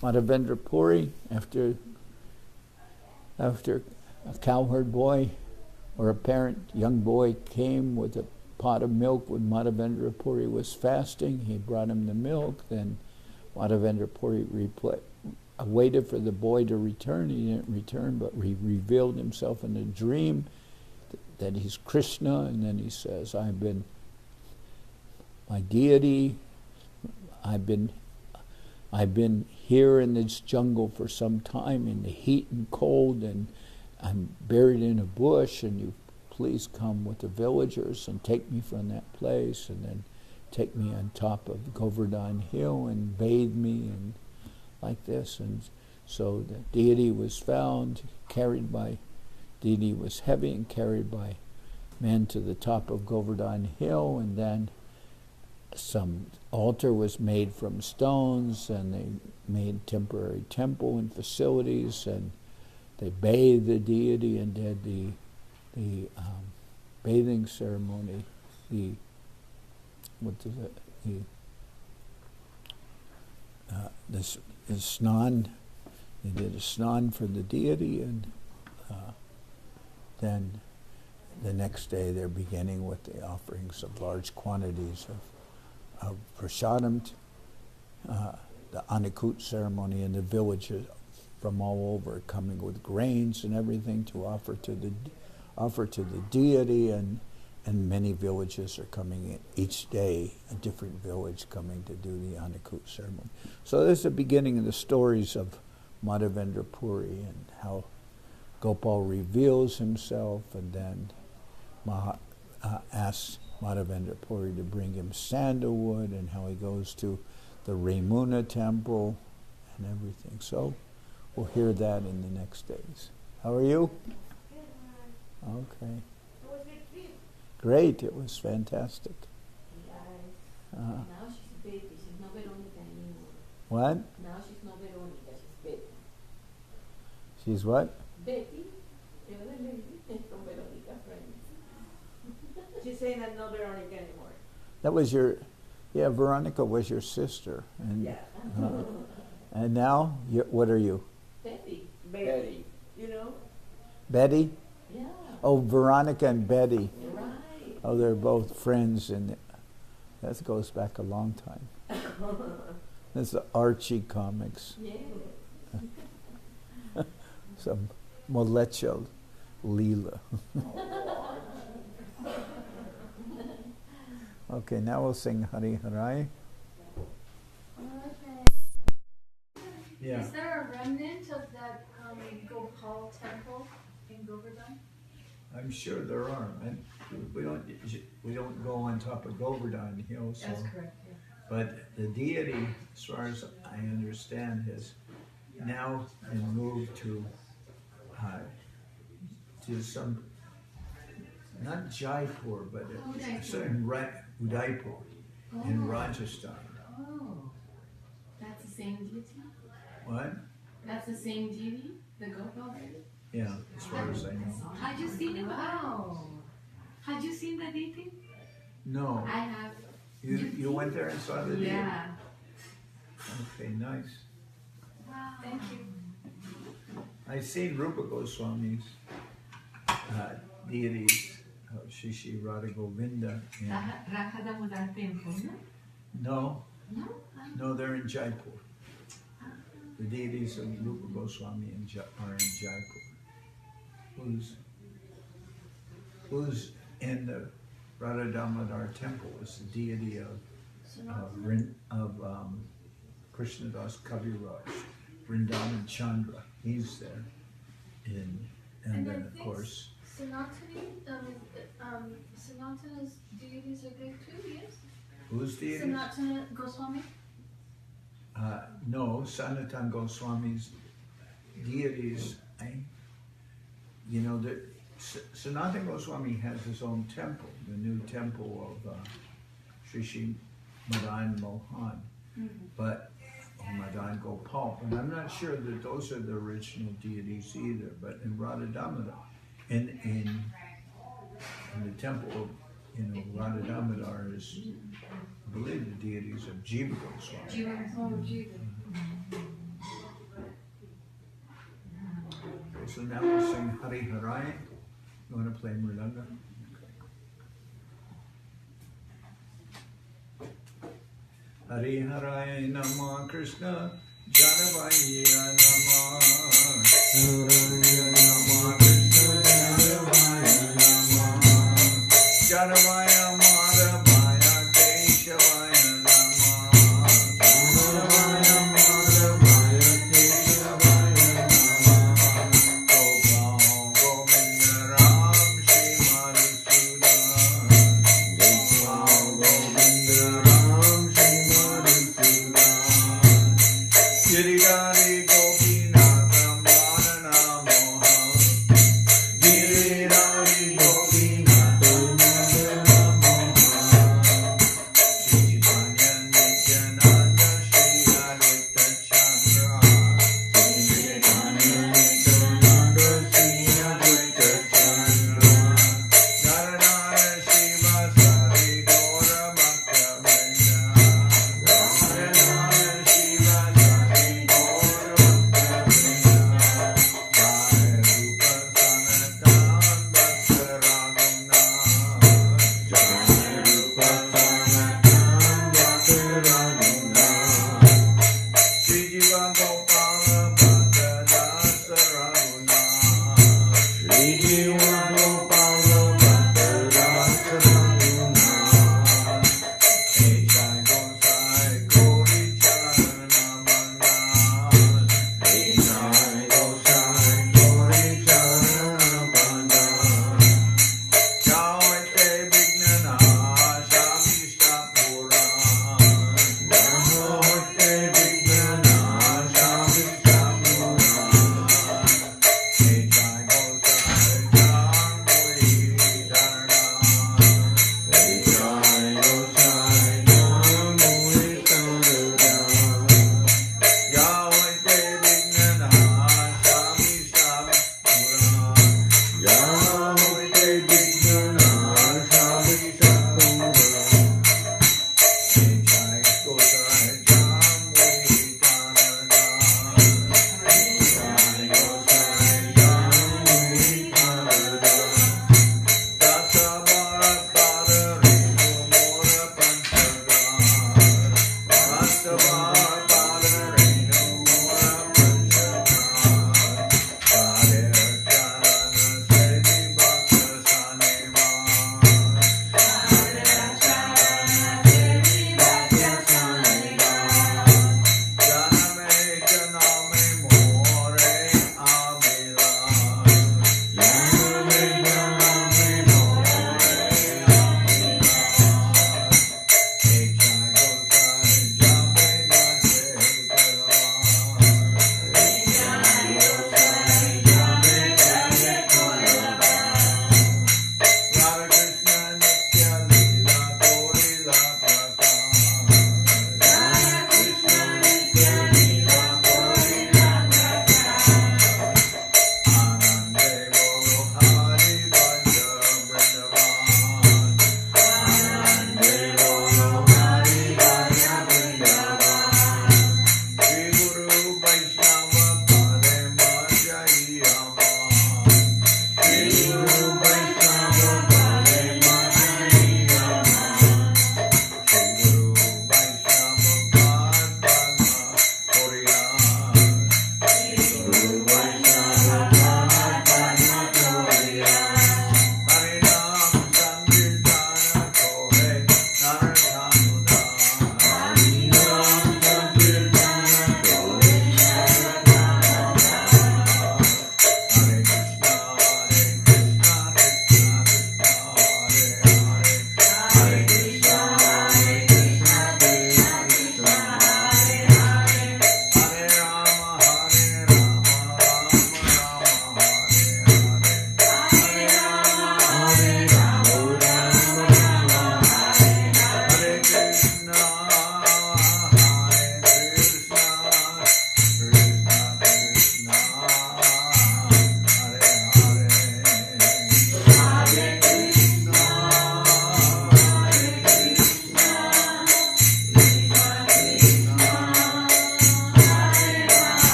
Madhavendra Puri, after a cowherd boy or a parent young boy came with a pot of milk when Madhavendra Puri was fasting. He brought him the milk. Then Madhavendra Puri waited for the boy to return. He didn't return, but he revealed himself in a dream that he's Krishna, and then he says, my deity, I've been here in this jungle for some time in the heat and cold, and I'm buried in a bush, and you please come with the villagers and take me from that place, and then take me on top of Govardhan Hill and bathe me, and like this. And so the deity was found, deity was heavy and carried by men to the top of Govardhan Hill, and then some altar was made from stones, and they made temporary temple and facilities, and they bathed the deity and did the bathing ceremony. The snan. They did a snan for the deity, and then the next day they're beginning with the offerings of large quantities of prasadam. The Anakut ceremony in the villages from all over coming with grains and everything to offer to the deity, and many villages are coming in each day, a different village coming to do the Anakut ceremony. So this is the beginning of the stories of Madhavendra Puri and how Gopal reveals himself, and then asks Madhavendra Puri to bring him sandalwood, and how he goes to the Ramuna temple and everything. So we'll hear that in the next days. How are you? Okay. How was your trip? Great, it was fantastic. Yes. Now she's Betty. She's not Veronica anymore. What? Now she's not Veronica. She's Betty. She's what? Betty, the other lady from Veronica friends. She's saying that no Veronica anymore. That was Veronica was your sister. And, Yeah. and now, what are you? Betty. Betty. You know? Betty? Yeah. Oh, Veronica and Betty. Right. Oh, they're both friends, and that goes back a long time. That's the Archie comics. Yes. Some Molecha Lila. Okay, now we'll sing Hari Harai. Okay. Yeah. Is there a remnant of that Gopal temple in Govardhan? I'm sure there are. And we don't go on top of Govardhan Hill, so. That's correct. Yeah. But the deity, as far as I understand, has now been moved to some, not Jaipur, but Udaipur in Rajasthan. Oh, that's the same deity? What? That's the same deity? The Gopal deity? Yeah, as far as I know. Had you seen it? Wow. Had you seen the deity? No. I have. You went there and saw the deity? Yeah. Okay, nice. Wow. Thank you. I've seen Rupa Goswami's deities, Shishi Radha Govinda. Radhamudar temple, No, no? no, they're in Jaipur. The deities of Rupa Goswami are in Jaipur. Who's in the Radha Damodar temple is the deity of Krishnadas Kaviraj, Vrindavan Chandra. He's there. And then of course. Sanatana's deities are there too, yes? Whose deities? Sanatana Goswami? No, Sanatan Goswami's deities. Sanatan Goswami has his own temple, the new temple of Sri Madan Mohan, but Madan Gopal. And I'm not sure that those are the original deities either. But in Radha Damodar, in the temple of Radha Damodar is, I believe, the deities of Jiva Goswami. Jiva. Okay, so now we'll sing Hari Harai. You want to play Mridanga? Hari Harai Nama Krishna Janavaya Nama Hari Nama Krishna Janavaya Nama Janavaya Madhavaya Keshavaya Nama Janavaya Madhavaya Keshavaya Nama Gopal Govinda Ram Shri Madhavendra Gopal Govinda Ram Giridhari Gopinath Madhanam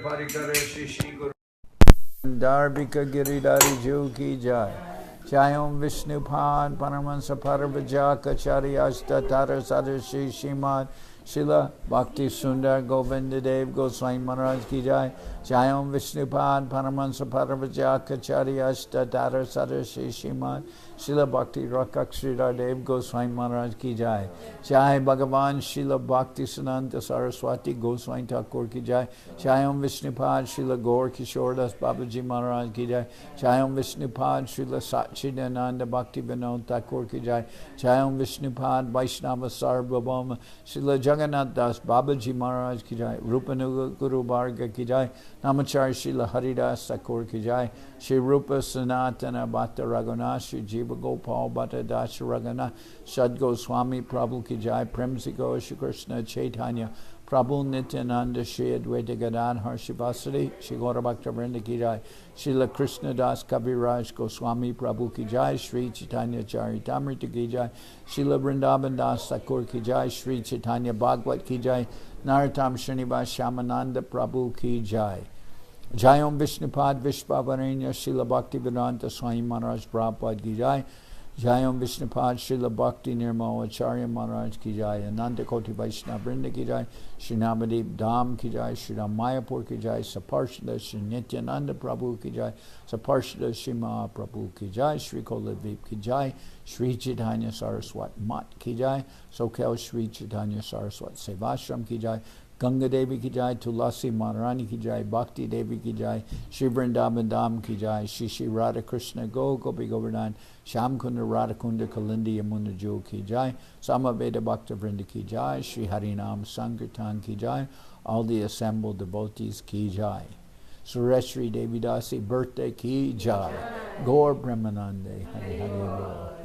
Parikara Shishi Guru Darbika Giridhari Ju Ki Jai. Jayam Vishnupad Paramahansa Parvajaka Charyasta Tara Sadashi Shimad Shila Bhakti Sundar Govinda Dev Goswami Maharaj Ki Jai. Jayam Vishnupad Paramahansa Parvajaka Charyasta Tara Sadashi Shimad Shila Bhakti Rakak Sridhar Dev Goswami Maharaj Ki Jai. Jai Bhagavan Shila Bhakti Siddhanta Saraswati Goswami Thakur Ki Jai. Jayam Vishnupad Shila Gaur Kishordas Babaji Maharaj Ki Jai. Jayam Vishnupad Shila Satchidananda Bhakti Vinod Thakur Ki Jai. Jayam Vishnupad Vaishnava Sarvabhauma Shila Jagannath Das Babaji Maharaj Ki Jai. Rupanuga Guru Bharga Ki Jai. Namachar Shila Haridas Thakur Ki Jai. Shri Rupa Sanatana Bhatta Raghunath Shri Jiva Gopal Bhatta Das Raghunath Shad Goswami Prabhu Ki Jai. Premsigo Shri Krishna Chaitanya Prabhu Nityananda Shri Advaita Gadadhar Shivasari Shri Gaura Bhakta Vrinda Ki Jai. Srila Krishna Das Kaviraj Goswami Prabhu Ki Jai. Sri Chaitanya Charitamrita Ki Jai. Srila Vrindavan Das Thakur Ki Jai. Sri Chaitanya Bhagavad Ki Jai. Narottam Srinivas Shamananda Prabhu Ki Jai. Jayam Vishnupad Vishvavarenya Srila Bhakti Vedanta Swami Maharaj Prabhupada Ki Jai. Jayam Vishnupad Srila Bhakti Nirmal Acharya Maharaj Ki Jai. Ananta Koti Vaishnava Vrinda Ki Jai. Shri Navadip Dham Ki Jai. Shri Ram Mayapur Ki Jai. Saparshada Shri Nityananda Prabhu Ki Jai. Saparshada Shri Mahaprabhu Ki Jai. Shri Koladvip Ki Jai. Shri Chaitanya Saraswat Mat Ki Jai. Soquel Shri Chaitanya Saraswat Sevashram Ki Jai. Ganga Devi Ki Jai, Tulasi Maharani Ki Jai, Bhakti Devi Ki Jai, Shri Vrindavan Dham Ki Jai, Shri Shri Radha Krishna Gopi Govardhan, Sham Kunda Radha Kunda Kalindi Yamuna Jo Ki Jai, Samaveda Bhakta Vrinda Ki Jai, Shri Harinam Sankirtan Ki Jai, all the assembled devotees Ki Jai. Sureshri Devi Dasi birthday Ki Jai, Gaur Brahmanande, Hari Hari Bol.